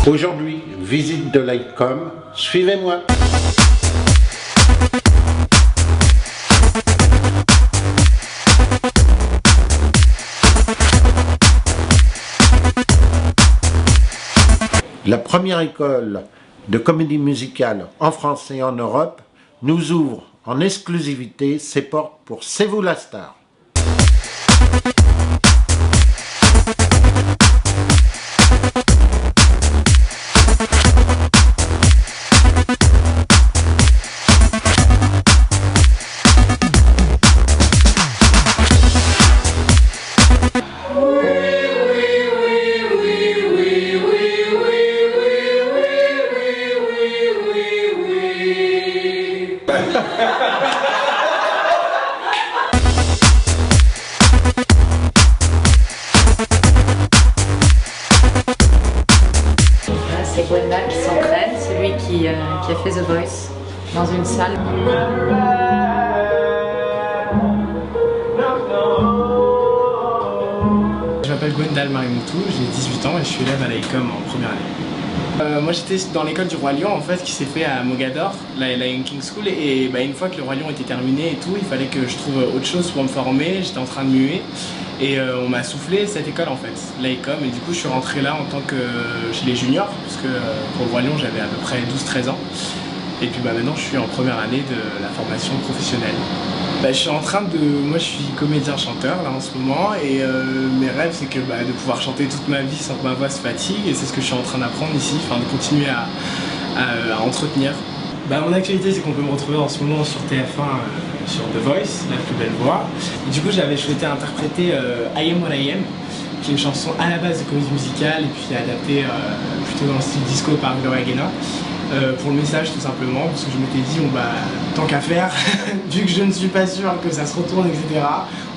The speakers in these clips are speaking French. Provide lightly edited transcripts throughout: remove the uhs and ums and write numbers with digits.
Aujourd'hui, visite de l'ICOM, suivez-moi. La première école de comédie musicale en France et en Europe nous ouvre en exclusivité ses portes pour C'est vous la star. C'est Gwendal qui s'entraîne, c'est lui qui a fait The Voice dans une salle. Je m'appelle Gwendal Marimoutou, j'ai 18 ans et je suis élève à l'ICOM en première année. Moi j'étais dans l'école du Roi Lion en fait qui s'est fait à Mogador, la Lion King School, et une fois que le Roi Lion était terminé et tout, il fallait que je trouve autre chose pour me former, j'étais en train de muer et on m'a soufflé cette école en fait, l'ICOM, et du coup je suis rentré là en tant que chez les juniors, parce que pour le Roi Lion j'avais à peu près 12-13 ans, et puis maintenant je suis en première année de la formation professionnelle. Je suis en train de... Moi je suis comédien-chanteur là en ce moment et mes rêves c'est que de pouvoir chanter toute ma vie sans que ma voix se fatigue, et c'est ce que je suis en train d'apprendre ici, de continuer à entretenir. Mon actualité c'est qu'on peut me retrouver en ce moment sur TF1 sur The Voice, la plus belle voix. Et du coup j'avais souhaité interpréter I Am What I Am, qui est une chanson à la base de comédie musicale et puis adaptée plutôt dans le style disco par Gloria Gaynor. Pour le message tout simplement, parce que je m'étais dit tant qu'à faire, vu que je ne suis pas sûr que ça se retourne, etc.,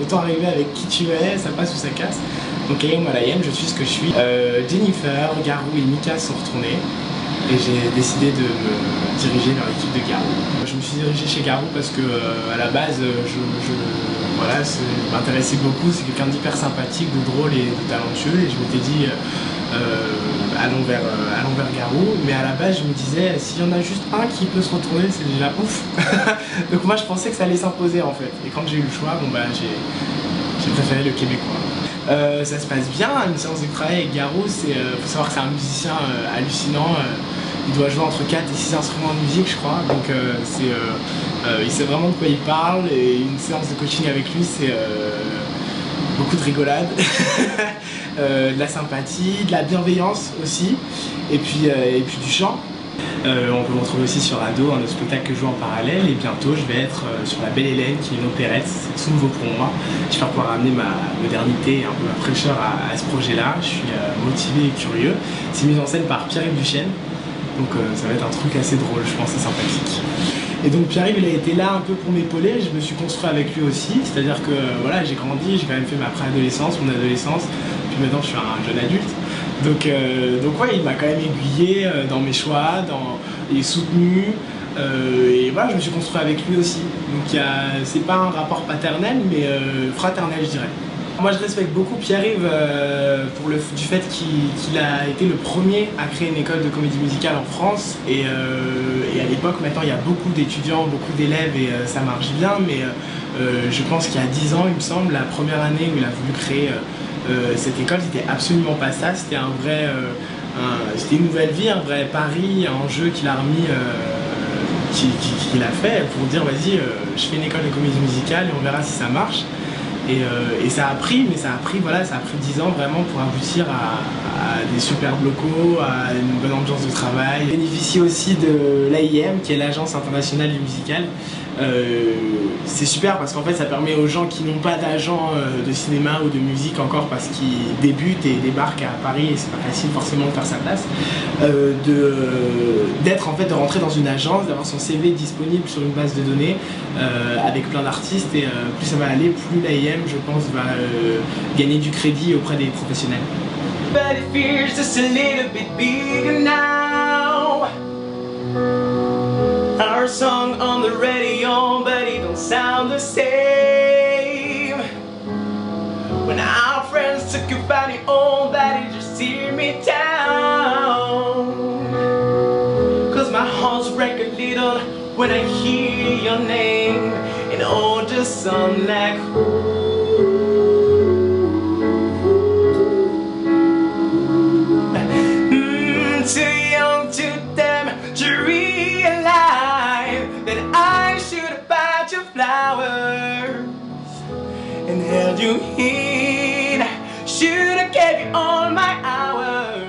autant arriver avec qui tu es, ça passe ou ça casse. Donc I Am What I Am, je suis ce que je suis. Jennifer, Garou et Mika sont retournés et j'ai décidé de me diriger vers l'équipe de Garou. Je me suis dirigé chez Garou parce que à la base, voilà, m'intéressait beaucoup, c'est quelqu'un d'hyper sympathique, de drôle et de talentueux, et je m'étais dit allons vers Garou, mais à la base je me disais s'il y en a juste un qui peut se retourner c'est déjà ouf. Donc moi je pensais que ça allait s'imposer en fait, et quand j'ai eu le choix, j'ai préféré le Québécois. Ça se passe bien, une séance de travail avec Garou, faut savoir que c'est un musicien hallucinant, il doit jouer entre 4 et 6 instruments de musique je crois, donc il sait vraiment de quoi il parle, et une séance de coaching avec lui c'est beaucoup de rigolade, de la sympathie, de la bienveillance aussi, et puis du chant. On peut me retrouver aussi sur Ado, un autre spectacle que je joue en parallèle, et bientôt je vais être sur La Belle Hélène, qui est une opérette, c'est tout nouveau pour moi. J'espère pouvoir amener ma modernité et un peu ma fraîcheur à ce projet-là. Je suis motivé et curieux. C'est mis en scène par Pierre-Yves Duchesne, donc ça va être un truc assez drôle, je pense, et sympathique. Et donc Pierre-Yves il a été là un peu pour m'épauler, je me suis construit avec lui aussi, c'est-à-dire que voilà, j'ai grandi, j'ai quand même fait ma préadolescence, mon adolescence, puis maintenant je suis un jeune adulte. Donc ouais, il m'a quand même aiguillé dans mes choix, il est soutenu, et voilà, je me suis construit avec lui aussi. Donc c'est pas un rapport paternel, mais fraternel je dirais. Moi je respecte beaucoup Pierre-Yves du fait qu'il a été le premier à créer une école de comédie musicale en France, et à l'époque, maintenant il y a beaucoup d'étudiants, beaucoup d'élèves, et ça marche bien, mais je pense qu'il y a 10 ans il me semble, la première année où il a voulu créer cette école, c'était absolument pas ça, c'était c'était une nouvelle vie, un vrai pari, un jeu qu'il a remis, qu'il a fait pour dire vas-y, je fais une école de comédie musicale et on verra si ça marche. Et ça a pris, mais ça a pris 10 ans vraiment pour aboutir à des superbes locaux, à une bonne ambiance de travail. Je bénéficie aussi de l'AIM, qui est l'Agence internationale du musical. C'est super parce qu'en fait ça permet aux gens qui n'ont pas d'agent de cinéma ou de musique encore, parce qu'ils débutent et débarquent à Paris et c'est pas facile forcément de faire sa place, de rentrer dans une agence, d'avoir son CV disponible sur une base de données avec plein d'artistes, et plus ça va aller, plus l'AIM je pense va gagner du crédit auprès des professionnels. But it feels just a little bit bigger now. Our song on the radio, but it don't sound the same. When our friends took about it all, that it just tear me down. your name and hold your song like too young to them to realize that I should have bought your flowers and held you in. Should have gave you all my hours.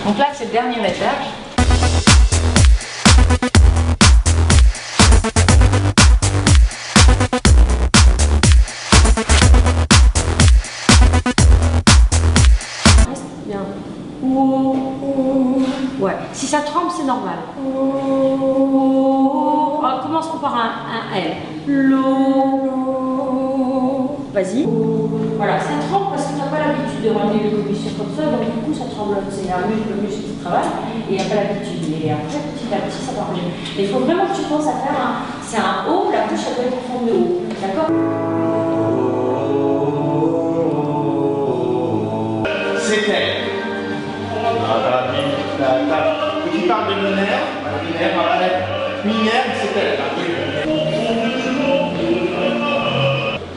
Donc là, c'est le dernier étage. Bien. Ouais. Si ça tremble, c'est normal. Alors, commençons par un L. Vas-y. Voilà, ça tremble parce que tu n'as pas l'habitude de ramener les commissions comme ça, donc du coup ça tremble. C'est un muscle qui travaille et il n'y a pas l'habitude. Et après, petit à petit, ça va revenir. Mais il faut vraiment que tu penses à faire un. C'est un O, la bouche elle doit être en forme de O. D'accord? C'est elle. Qui parle de lunaire, lunaire, c'est elle.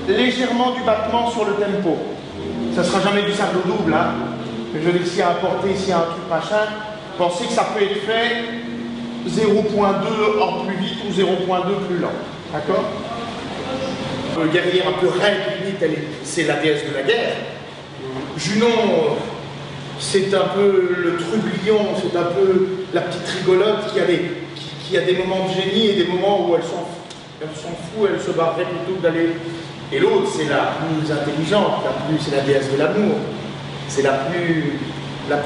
Légèrement du battement sur le tempo. Ça ne sera jamais du simple au double. Hein. Je veux dire, s'il y a un porté, s'il y a un truc machin, pensez que ça peut être fait 0.2 en plus vite ou 0.2 plus lent. D'accord? Guerrière un peu raide, limite, c'est la déesse de la guerre. Junon, c'est un peu le trublion, c'est un peu la petite rigolote qui a des moments de génie et des moments où elle s'en fout, elle se barrerait plutôt que d'aller. Et l'autre, c'est la plus intelligente, c'est la déesse de l'amour. C'est la plus voilà,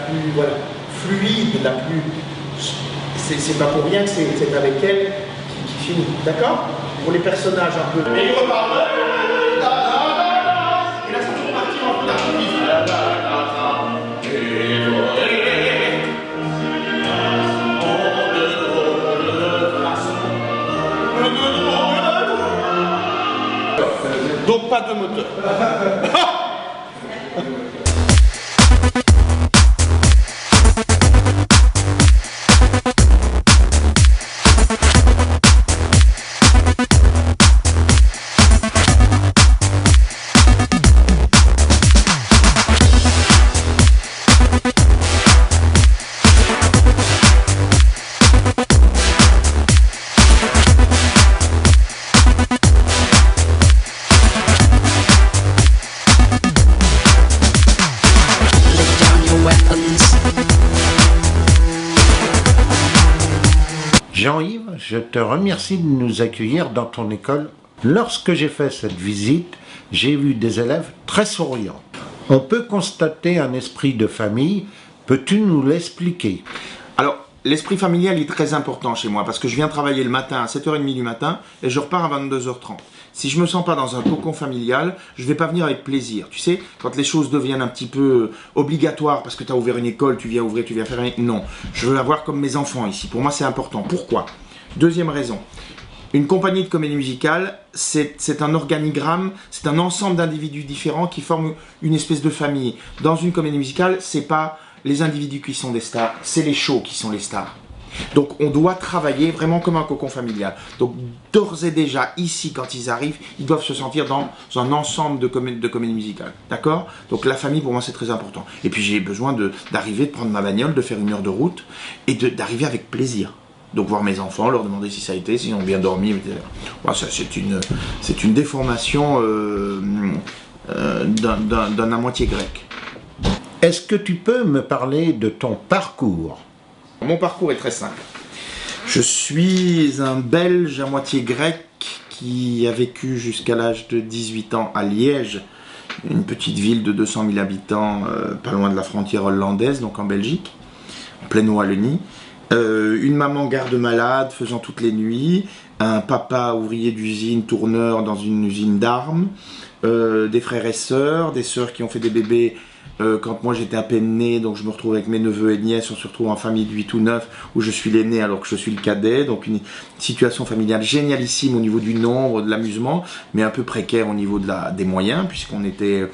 fluide, la plus. C'est pas pour rien que c'est avec elle qui finit. D'accord? Pour les personnages un peu. Et il repart. Et là, ça peut partir en d'artifice. Donc pas de moteur. Jean-Yves, je te remercie de nous accueillir dans ton école. Lorsque j'ai fait cette visite, j'ai vu des élèves très souriants. On peut constater un esprit de famille. Peux-tu nous l'expliquer? Alors, l'esprit familial est très important chez moi parce que je viens travailler le matin à 7h30 du matin et je repars à 22h30. Si je me sens pas dans un cocon familial, je vais pas venir avec plaisir. Tu sais, quand les choses deviennent un petit peu obligatoires parce que tu as ouvert une école, tu viens fermer. Non, je veux avoir comme mes enfants ici. Pour moi, c'est important. Pourquoi? Deuxième raison. Une compagnie de comédie musicale, c'est un organigramme, c'est un ensemble d'individus différents qui forment une espèce de famille. Dans une comédie musicale, c'est pas les individus qui sont des stars, c'est les shows qui sont les stars. Donc on doit travailler vraiment comme un cocon familial. Donc d'ores et déjà, ici, quand ils arrivent, ils doivent se sentir dans un ensemble de comédie musicale. D'accord? Donc la famille, pour moi, c'est très important. Et puis j'ai besoin d'arriver, de prendre ma bagnole, de faire 1 heure de route et d'arriver avec plaisir. Donc voir mes enfants, leur demander si ça a été, s'ils ont bien dormi, etc. Bon, ça, c'est une déformation d'un à moitié grec. Est-ce que tu peux me parler de ton parcours? Mon parcours est très simple. Je suis un Belge à moitié grec qui a vécu jusqu'à l'âge de 18 ans à Liège, une petite ville de 200 000 habitants, pas loin de la frontière hollandaise, donc en Belgique, en pleine Wallonie. Une maman garde-malade faisant toutes les nuits, un papa ouvrier d'usine, tourneur dans une usine d'armes, des frères et sœurs, des sœurs qui ont fait des bébés quand moi j'étais à peine né, donc je me retrouve avec mes neveux et nièces, on se retrouve en famille de 8 ou 9, où je suis l'aîné alors que je suis le cadet, donc une situation familiale génialissime au niveau du nombre, de l'amusement, mais un peu précaire au niveau des moyens, puisqu'on était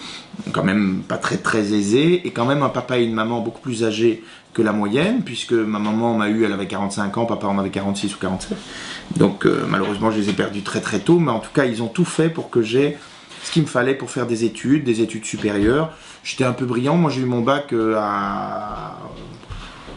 quand même pas très aisés, et quand même un papa et une maman beaucoup plus âgés que la moyenne, puisque ma maman m'a eu, elle avait 45 ans, papa en avait 46 ou 47, donc malheureusement je les ai perdus très tôt, mais en tout cas ils ont tout fait pour que j'ai ce qu'il me fallait pour faire des études supérieures. J'étais un peu brillant, moi j'ai eu mon bac à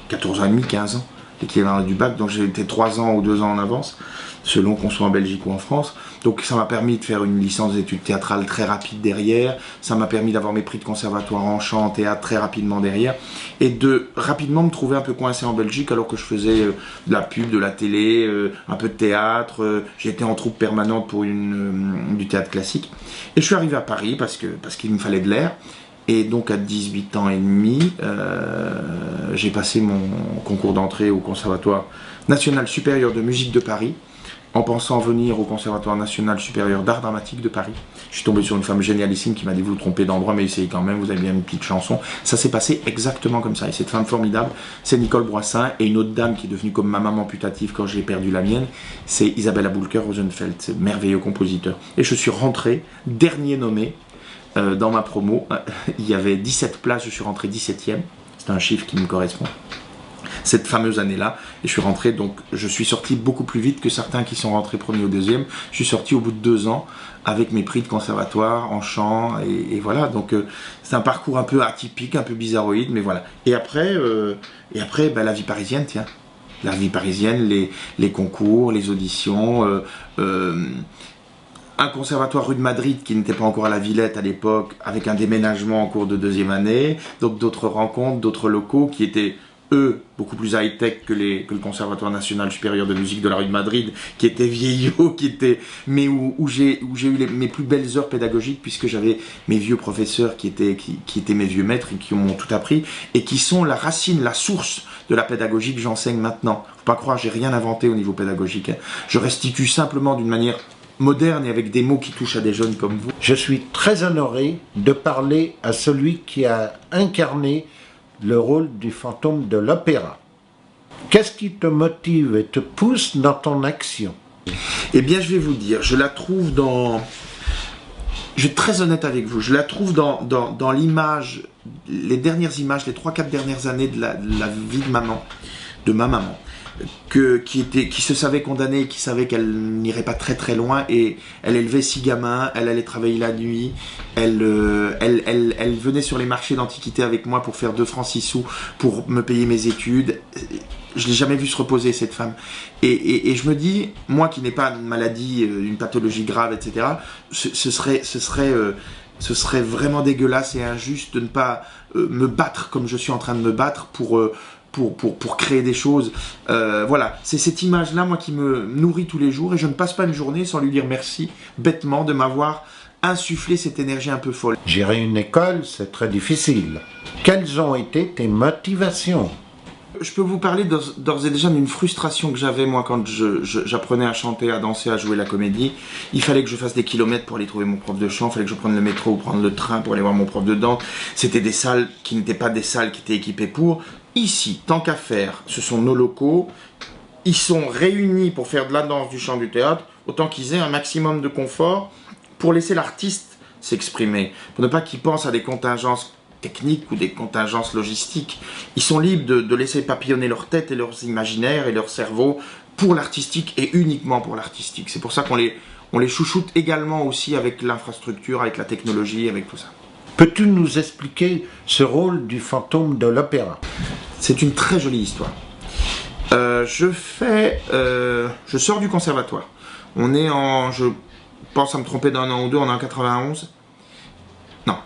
14 ans et demi, 15 ans, l'équivalent du bac, donc j'ai été 3 ans ou 2 ans en avance, selon qu'on soit en Belgique ou en France. Donc ça m'a permis de faire une licence d'études théâtrales très rapide derrière, ça m'a permis d'avoir mes prix de conservatoire en chant, en théâtre très rapidement derrière, et de rapidement me trouver un peu coincé en Belgique alors que je faisais de la pub, de la télé, un peu de théâtre, j'étais en troupe permanente pour du théâtre classique. Et je suis arrivé à Paris parce qu'il me fallait de l'air. Et donc à 18 ans et demi, j'ai passé mon concours d'entrée au Conservatoire National Supérieur de Musique de Paris, en pensant venir au Conservatoire National Supérieur d'Art Dramatique de Paris. Je suis tombé sur une femme génialissime qui m'a dit « Vous vous trompez d'endroit, mais essayez quand même, vous avez bien une petite chanson ». Ça s'est passé exactement comme ça. Et cette femme formidable, c'est Nicole Broissin, et une autre dame qui est devenue comme ma maman putative quand j'ai perdu la mienne, c'est Isabella Boulker-Rosenfeld, c'est merveilleux compositeur. Et je suis rentré, dernier nommé, dans ma promo. Il y avait 17 places, je suis rentré 17e. C'est un chiffre qui me correspond. Cette fameuse année-là, et je suis rentré, donc je suis sorti beaucoup plus vite que certains qui sont rentrés premier ou deuxième. Je suis sorti au bout de 2 ans avec mes prix de conservatoire en chant, et voilà. Donc c'est un parcours un peu atypique, un peu bizarroïde, mais voilà. Et après la vie parisienne, tiens. La vie parisienne, les concours, les auditions, un conservatoire rue de Madrid qui n'était pas encore à la Villette à l'époque, avec un déménagement en cours de 2e année, donc d'autres rencontres, d'autres locaux qui étaient, eux, beaucoup plus high-tech que le Conservatoire National Supérieur de Musique de la rue de Madrid, qui était vieillot, mais où j'ai eu mes plus belles heures pédagogiques, puisque j'avais mes vieux professeurs qui étaient mes vieux maîtres et qui m'ont tout appris, et qui sont la racine, la source de la pédagogie que j'enseigne maintenant. Faut pas croire, j'ai rien inventé au niveau pédagogique. Je restitue simplement d'une manière moderne et avec des mots qui touchent à des jeunes comme vous. Je suis très honoré de parler à celui qui a incarné le rôle du fantôme de l'opéra. Qu'est-ce qui te motive et te pousse dans ton action? Eh bien, je vais vous dire, je la trouve dans... Je vais être très honnête avec vous, je la trouve dans l'image, les dernières images, les 3-4 dernières années de la vie de ma maman. Qui se savait condamnée, qui savait qu'elle n'irait pas très loin, et elle élevait 6 gamins, elle allait travailler la nuit, elle venait sur les marchés d'antiquité avec moi pour faire 2 francs 6 sous pour me payer mes études. Je l'ai jamais vue se reposer, cette femme. Et je me dis, moi qui n'ai pas une maladie, une pathologie grave, etc., ce serait vraiment dégueulasse et injuste de ne pas me battre comme je suis en train de me battre pour créer des choses. Voilà, c'est cette image-là, moi, qui me nourrit tous les jours, et je ne passe pas une journée sans lui dire merci, bêtement, de m'avoir insufflé cette énergie un peu folle. Gérer une école, c'est très difficile. Quelles ont été tes motivations? Je peux vous parler d'ores et déjà d'une frustration que j'avais, moi, quand j'apprenais à chanter, à danser, à jouer la comédie. Il fallait que je fasse des kilomètres pour aller trouver mon prof de chant, il fallait que je prenne le métro ou prendre le train pour aller voir mon prof de danse. C'était des salles qui n'étaient pas des salles qui étaient équipées pour. Ici, tant qu'à faire, ce sont nos locaux. Ils sont réunis pour faire de la danse, du chant, du théâtre, autant qu'ils aient un maximum de confort pour laisser l'artiste s'exprimer, pour ne pas qu'ils pensent à des contingences techniques ou des contingences logistiques. Ils sont libres de laisser papillonner leur tête et leurs imaginaires et leur cerveau pour l'artistique et uniquement pour l'artistique. C'est pour ça qu'on les chouchoute également aussi avec l'infrastructure, avec la technologie, avec tout ça. Peux-tu nous expliquer ce rôle du fantôme de l'opéra? C'est une très jolie histoire. Je sors du conservatoire. On est en, je pense à me tromper d'un an ou deux, on est en 91. Non,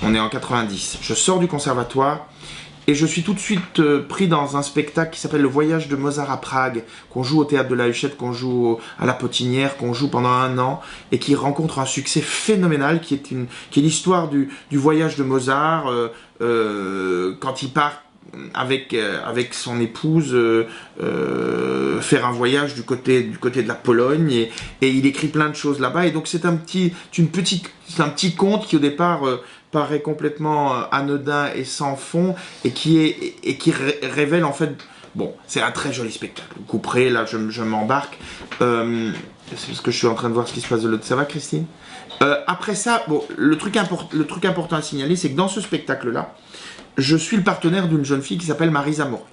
on est en 90. Je sors du conservatoire et je suis tout de suite pris dans un spectacle qui s'appelle Le Voyage de Mozart à Prague, qu'on joue au Théâtre de la Huchette, qu'on joue à la Potinière, qu'on joue pendant 1 an, et qui rencontre un succès phénoménal, qui est l'histoire du voyage de Mozart quand il part avec son épouse faire un voyage du côté de la Pologne et il écrit plein de choses là-bas et donc c'est un petit conte qui au départ paraît complètement anodin et sans fond et qui révèle en fait, bon, c'est un très joli spectacle. Vous couperez, là je m'embarque, c'est parce que je suis en train de voir ce qui se passe de l'autre. Ça va, Christine? Après ça, bon, le truc important à signaler, c'est que dans ce spectacle-là, je suis le partenaire d'une jeune fille qui s'appelle Marie Zamora.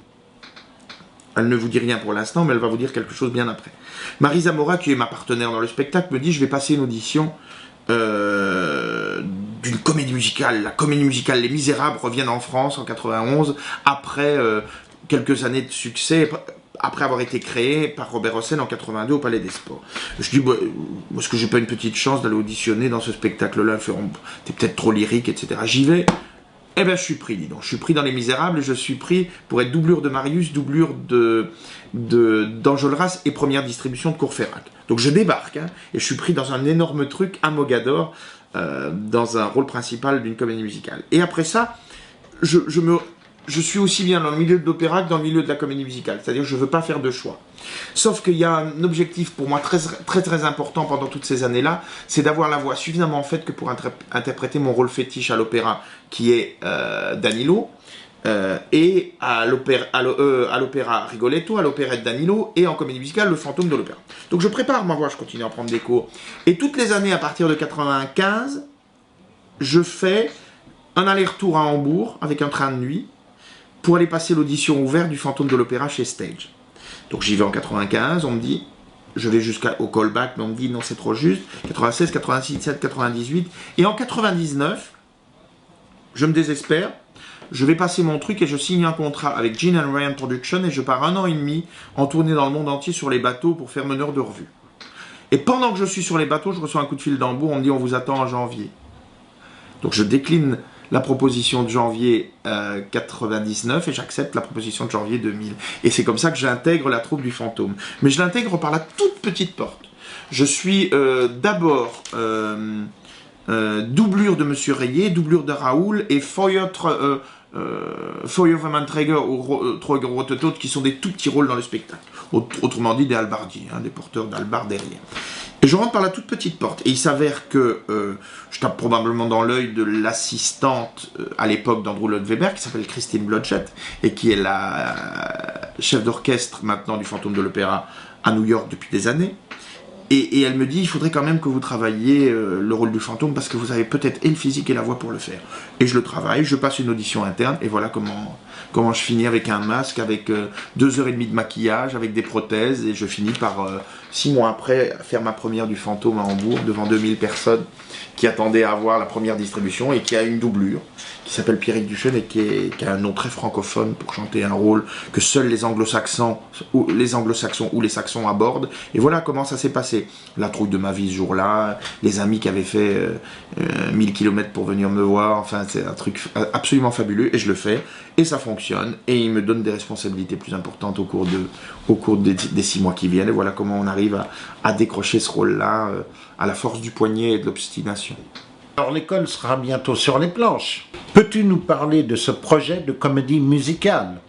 Elle ne vous dit rien pour l'instant, mais elle va vous dire quelque chose bien après. Marie Zamora, qui est ma partenaire dans le spectacle, me dit « Je vais passer une audition d'une comédie musicale. La comédie musicale Les Misérables reviennent en France en 91, après quelques années de succès, après avoir été créé par Robert Hossein en 82 au Palais des Sports. » Je dis, est-ce que j'ai pas une petite chance d'aller auditionner dans ce spectacle-là? Elle fait, t'es peut-être trop lyrique, etc. J'y vais. Eh bien, je suis pris, dis donc. Je suis pris dans Les Misérables et je suis pris pour être doublure de Marius, doublure d'Enjolras et première distribution de Courfeyrac. Donc je débarque, hein, et je suis pris dans un énorme truc à Mogador, dans un rôle principal d'une comédie musicale. Et après ça, je suis aussi bien dans le milieu de l'opéra que dans le milieu de la comédie musicale. C'est-à-dire que je ne veux pas faire de choix. Sauf qu'il y a un objectif pour moi très important pendant toutes ces années-là, c'est d'avoir la voix suffisamment faite que pour interpréter mon rôle fétiche à l'opéra, qui est Danilo, et à l'opéra Rigoletto, à l'opérette Danilo, et en comédie musicale, Le Fantôme de l'Opéra. Donc je prépare ma voix, je continue à prendre des cours. Et toutes les années, à partir de 95, je fais un aller-retour à Hambourg avec un train de nuit, pour aller passer l'audition ouverte du Fantôme de l'Opéra chez Stage. Donc j'y vais en 95, on me dit, je vais jusqu'au callback, mais on me dit non c'est trop juste, 96, 97, 98, et en 99, je me désespère, je vais passer mon truc et je signe un contrat avec Gene & Ryan Production et je pars 1 an et demi en tournée dans le monde entier sur les bateaux pour faire meneur de revue. Et pendant que je suis sur les bateaux, je reçois un coup de fil d'Hambourg, on me dit on vous attend en janvier. Donc je décline la proposition de janvier 99 et j'accepte la proposition de janvier 2000. Et c'est comme ça que j'intègre la troupe du Fantôme. Mais je l'intègre par la toute petite porte. Je suis d'abord doublure de Monsieur Rayet, doublure de Raoul et Feuerwehrmannträger ou Rotetot qui sont des tout petits rôles dans le spectacle. Autrement dit des halbardiers, hein, des porteurs d'halbards derrière. Et je rentre par la toute petite porte. Et il s'avère que je tape probablement dans l'œil de l'assistante à l'époque d'Andrew Lloyd Webber, qui s'appelle Christine Blodgett, et qui est la chef d'orchestre maintenant du Fantôme de l'Opéra à New York depuis des années. Et elle me dit, il faudrait quand même que vous travailliez le rôle du fantôme, parce que vous avez peut-être et le physique et la voix pour le faire. Et je le travaille, je passe une audition interne, et voilà comment je finis avec un masque, avec 2h30 de maquillage, avec des prothèses, et je finis par, 6 mois après, faire ma première du fantôme à Hambourg, devant 2000 personnes qui attendaient à avoir la première distribution, et qui a une doublure, qui s'appelle Pierrick Duchesne, et qui a un nom très francophone pour chanter un rôle que seuls les anglo-saxons ou les saxons abordent. Et voilà comment ça s'est passé. La trouille de ma vie ce jour-là, les amis qui avaient fait 1000 km pour venir me voir, enfin c'est un truc absolument fabuleux, et je le fais, et ça fonctionne, et il me donne des responsabilités plus importantes au cours des 6 mois qui viennent, et voilà comment on arrive à décrocher ce rôle-là à la force du poignet et de l'obstination. Alors l'école sera bientôt sur les planches. Peux-tu nous parler de ce projet de comédie musicale?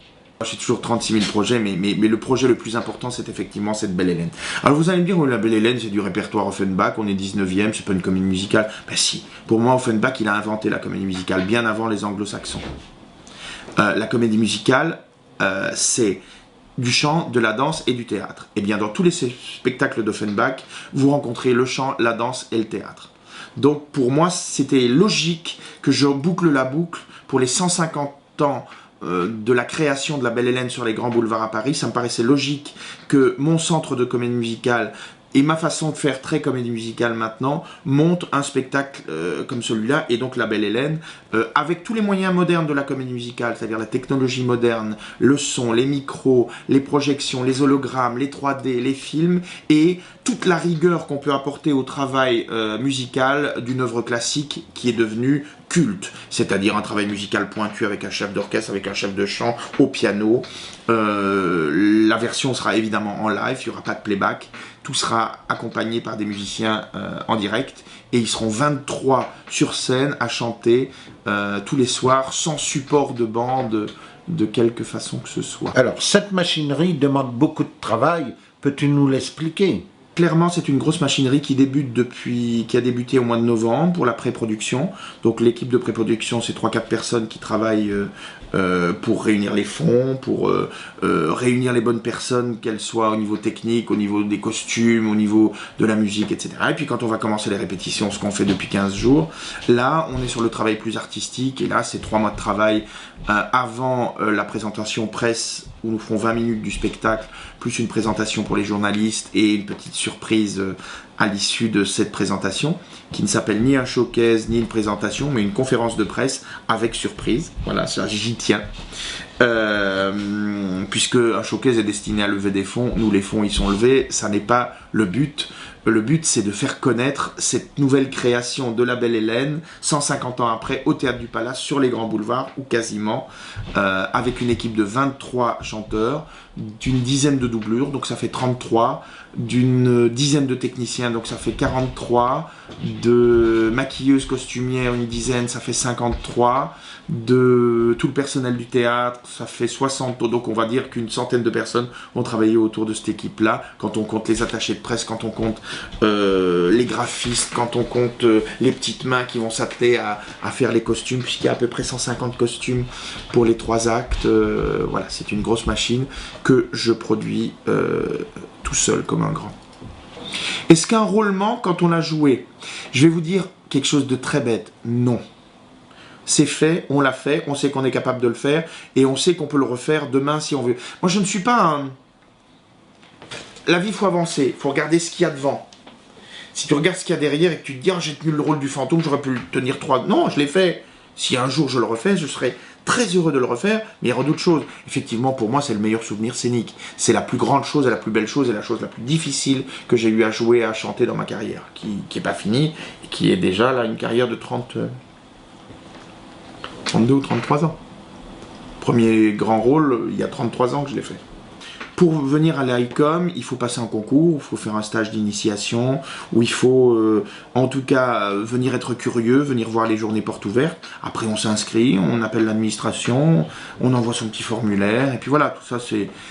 J'ai toujours 36 000 projets, mais le projet le plus important, c'est effectivement cette Belle Hélène. Alors vous allez me dire, la Belle Hélène, c'est du répertoire Offenbach, on est 19e, c'est pas une comédie musicale. Ben si, pour moi, Offenbach, il a inventé la comédie musicale, bien avant les anglo-saxons. La comédie musicale, c'est du chant, de la danse et du théâtre. Et bien dans tous les spectacles d'Offenbach, vous rencontrez le chant, la danse et le théâtre. Donc pour moi, c'était logique que je boucle la boucle pour les 150 ans de la création de la Belle Hélène sur les grands boulevards à Paris. Ça me paraissait logique que mon centre de comédie musicale et ma façon de faire très comédie musicale maintenant monte un spectacle comme celui-là, et donc la Belle Hélène, avec tous les moyens modernes de la comédie musicale, c'est-à-dire la technologie moderne, le son, les micros, les projections, les hologrammes, les 3D, les films, et toute la rigueur qu'on peut apporter au travail musical d'une œuvre classique qui est devenue culte, c'est-à-dire un travail musical pointu avec un chef d'orchestre, avec un chef de chant au piano. La version sera évidemment en live, il n'y aura pas de playback, tout sera accompagné par des musiciens en direct, et ils seront 23 sur scène à chanter tous les soirs, sans support de bande, de quelque façon que ce soit. Alors, cette machinerie demande beaucoup de travail, peux-tu nous l'expliquer ? Clairement, c'est une grosse machinerie qui a débuté au mois de novembre pour la pré-production. Donc l'équipe de pré-production, c'est 3-4 personnes qui travaillent pour réunir les fonds, pour réunir les bonnes personnes, qu'elles soient au niveau technique, au niveau des costumes, au niveau de la musique, etc. Et puis quand on va commencer les répétitions, ce qu'on fait depuis 15 jours, là, on est sur le travail plus artistique. Et là, c'est 3 mois de travail avant la présentation presse, où nous ferons 20 minutes du spectacle, plus une présentation pour les journalistes et une petite surprise à l'issue de cette présentation, qui ne s'appelle ni un showcase, ni une présentation, mais une conférence de presse avec surprise. Voilà, ça j'y tiens. Puisque un showcase est destiné à lever des fonds, nous les fonds ils sont levés, ça n'est pas le but. Le but, c'est de faire connaître cette nouvelle création de la Belle Hélène, 150 ans après, au Théâtre du Palace, sur les grands boulevards, ou quasiment, avec une équipe de 23 chanteurs, d'une dizaine de doublures, donc ça fait 33, d'une dizaine de techniciens, donc ça fait 43, de maquilleuses costumières, une dizaine, ça fait 53, de tout le personnel du théâtre, ça fait 60, donc on va dire qu'une centaine de personnes ont travaillé autour de cette équipe-là, quand on compte les attachés de presse, quand on compte les graphistes, quand on compte les petites mains qui vont s'atteler à faire les costumes, puisqu'il y a à peu près 150 costumes pour les 3 actes. Voilà, c'est une grosse machine que je produis tout seul comme un grand. Est-ce qu'un rôle manque quand on l'a joué? Je vais vous dire quelque chose de très bête. Non. C'est fait, on l'a fait, on sait qu'on est capable de le faire, et on sait qu'on peut le refaire demain si on veut. Moi, je ne suis pas un... La vie, il faut avancer, il faut regarder ce qu'il y a devant. Si tu regardes ce qu'il y a derrière et que tu te dis « j'ai tenu le rôle du fantôme, j'aurais pu le tenir 3... » Non, je l'ai fait. Si un jour je le refais, je serai très heureux de le refaire, mais il y aura d'autres choses. Effectivement, pour moi, c'est le meilleur souvenir scénique. C'est la plus grande chose et la plus belle chose et la chose la plus difficile que j'ai eu à jouer, à chanter dans ma carrière, qui n'est pas finie et qui est déjà là une carrière de 32 ou 33 ans. Premier grand rôle, il y a 33 ans que je l'ai fait. Pour venir à l'ICOM, il faut passer un concours, il faut faire un stage d'initiation, où il faut en tout cas venir être curieux, venir voir les journées portes ouvertes. Après on s'inscrit, on appelle l'administration, on envoie son petit formulaire, et puis voilà, tout ça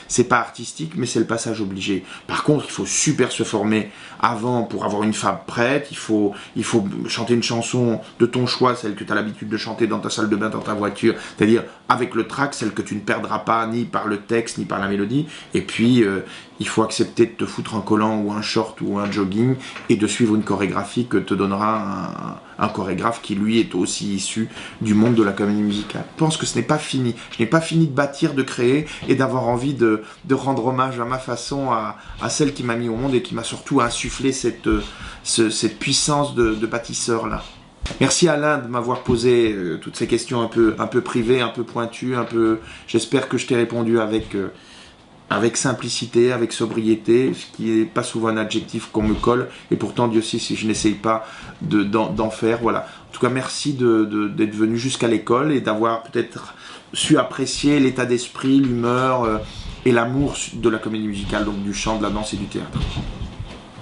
c'est pas artistique, mais c'est le passage obligé. Par contre, il faut super se former avant pour avoir une fab prête, il faut chanter une chanson de ton choix, celle que tu as l'habitude de chanter dans ta salle de bain, dans ta voiture, c'est-à-dire avec le track, celle que tu ne perdras pas ni par le texte, ni par la mélodie. Et puis, il faut accepter de te foutre un collant ou un short ou un jogging et de suivre une chorégraphie que te donnera un chorégraphe qui, lui, est aussi issu du monde de la comédie musicale. Je pense que ce n'est pas fini. Je n'ai pas fini de bâtir, de créer et d'avoir envie de rendre hommage à ma façon, à celle qui m'a mis au monde et qui m'a surtout insufflé cette puissance de bâtisseur-là. Merci Alain de m'avoir posé toutes ces questions un peu privées, un peu pointues, j'espère que je t'ai répondu avec simplicité, avec sobriété, ce qui n'est pas souvent un adjectif qu'on me colle, et pourtant Dieu sait si je n'essaye pas d'en faire, voilà. En tout cas, merci d'être venu jusqu'à l'école et d'avoir peut-être su apprécier l'état d'esprit, l'humeur et l'amour de la comédie musicale, donc du chant, de la danse et du théâtre.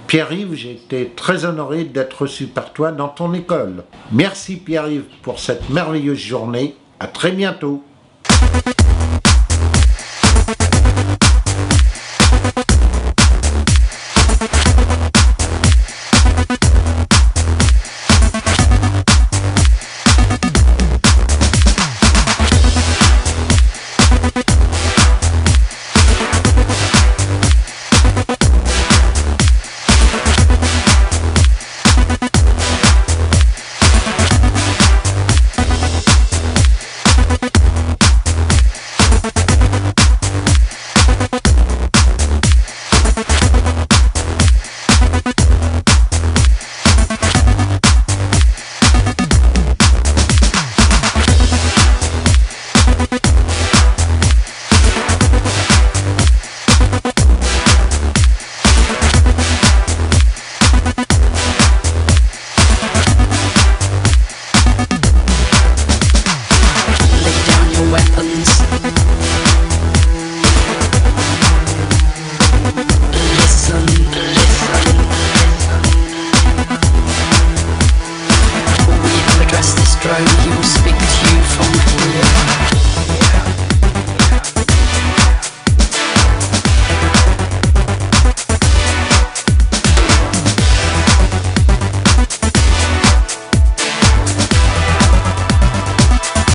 Pierre-Yves, j'ai été très honoré d'être reçu par toi dans ton école. Merci Pierre-Yves pour cette merveilleuse journée, à très bientôt.